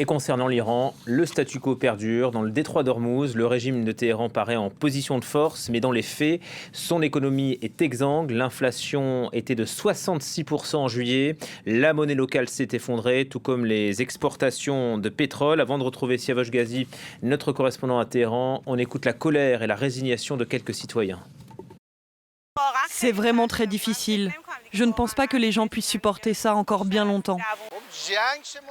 Et concernant l'Iran, le statu quo perdure. Dans le détroit d'Ormuz, le régime de Téhéran paraît en position de force, mais dans les faits, son économie est exsangue. L'inflation était de 66% en juillet. La monnaie locale s'est effondrée, tout comme les exportations de pétrole. Avant de retrouver Siavosh Ghazi, notre correspondant à Téhéran, on écoute la colère et la résignation de quelques citoyens. C'est vraiment très difficile. Je ne pense pas que les gens puissent supporter ça encore bien longtemps.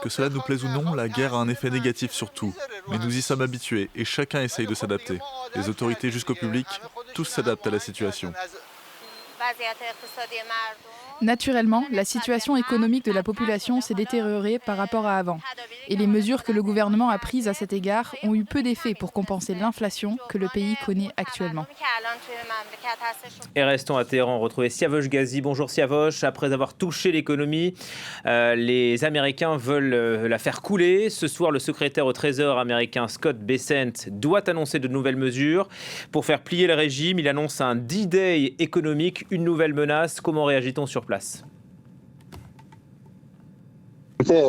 Que cela nous plaise ou non, la guerre a un effet négatif sur tout. Mais nous y sommes habitués et chacun essaye de s'adapter. Les autorités jusqu'au public, tous s'adaptent à la situation. Naturellement, la situation économique de la population s'est détériorée par rapport à avant. Et les mesures que le gouvernement a prises à cet égard ont eu peu d'effet pour compenser l'inflation que le pays connaît actuellement. Et restons à Téhéran, retrouver Siavosh Ghazi. Bonjour Siavosh. Après avoir touché l'économie, les Américains veulent la faire couler. Ce soir, le secrétaire au Trésor américain Scott Bessent doit annoncer de nouvelles mesures. Pour faire plier le régime, il annonce un D-Day économique, une nouvelle menace. Comment réagit-on sur place ?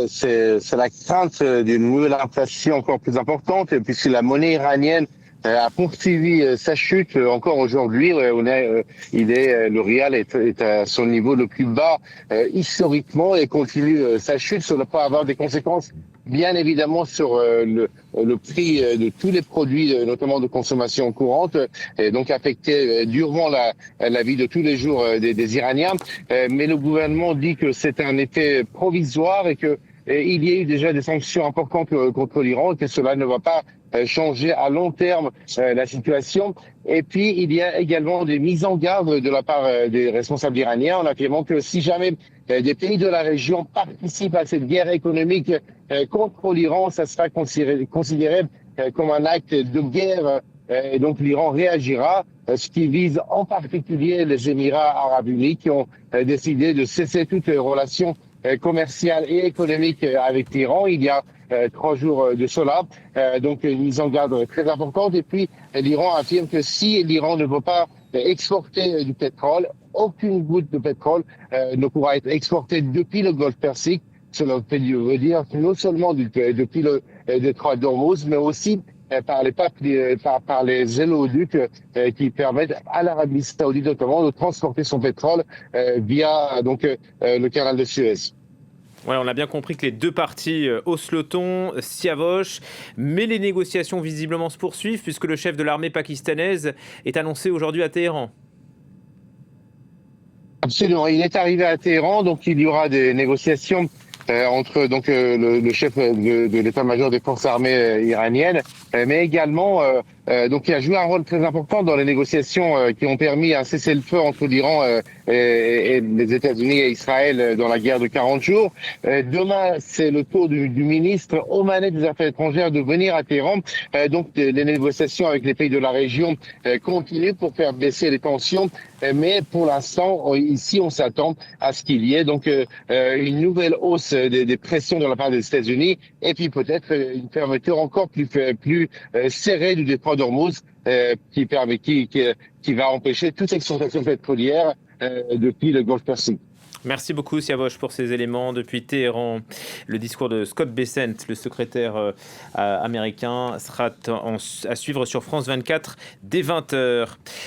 C'est la crainte d'une nouvelle inflation encore plus importante, puisque la monnaie iranienne a poursuivi sa chute encore aujourd'hui. Le rial est à son niveau le plus bas historiquement et continue sa chute. Cela peut avoir des conséquences bien évidemment sur le prix de tous les produits, notamment de consommation courante, et donc affecter durement la vie de tous les jours des Iraniens. Mais le gouvernement dit que c'est un effet provisoire et que il y a eu déjà des sanctions importantes contre l'Iran et que cela ne va pas changer à long terme la situation. Et puis, il y a également des mises en garde de la part des responsables iraniens en affirmant que si jamais des pays de la région participent à cette guerre économique contre l'Iran, ça sera considéré comme un acte de guerre. Et donc l'Iran réagira, ce qui vise en particulier les Émirats arabes unis qui ont décidé de cesser toutes les relations commerciales et économiques avec l'Iran il y a 3 jours de cela. Donc une mise en garde très importante. Et puis l'Iran affirme que si l'Iran ne veut pas exporter du pétrole, aucune goutte de pétrole ne pourra être exportée depuis le Golfe Persique. Cela veut dire que non seulement depuis le détroit d'Ormuz, mais aussi par les éléoducs qui permettent à l'Arabie Saoudite notamment de transporter son pétrole via le canal de Suez. Ouais, on a bien compris que les deux parties haussent le ton, Siavosh, mais les négociations visiblement se poursuivent puisque le chef de l'armée pakistanaise est annoncé aujourd'hui à Téhéran. Absolument, il est arrivé à Téhéran, donc il y aura des négociations entre le chef de l'état-major des forces armées iraniennes, mais également donc il a joué un rôle très important dans les négociations qui ont permis un cessez-le-feu entre l'Iran et les États-Unis et Israël dans la guerre de 40 jours. Demain, c'est le tour du ministre omanais des Affaires étrangères de venir à Téhéran. Donc les négociations avec les pays de la région continuent pour faire baisser les tensions. Mais pour l'instant, ici, on s'attend à ce qu'il y ait donc une nouvelle hausse des pressions de la part des États-Unis et puis peut-être une fermeture encore plus serrée du détroit d'Ormuz qui va empêcher toute exportation pétrolière depuis le Golfe Persique. Merci beaucoup Siavosh pour ces éléments depuis Téhéran. Le discours de Scott Bessent, le secrétaire américain, sera à suivre sur France 24 dès 20h.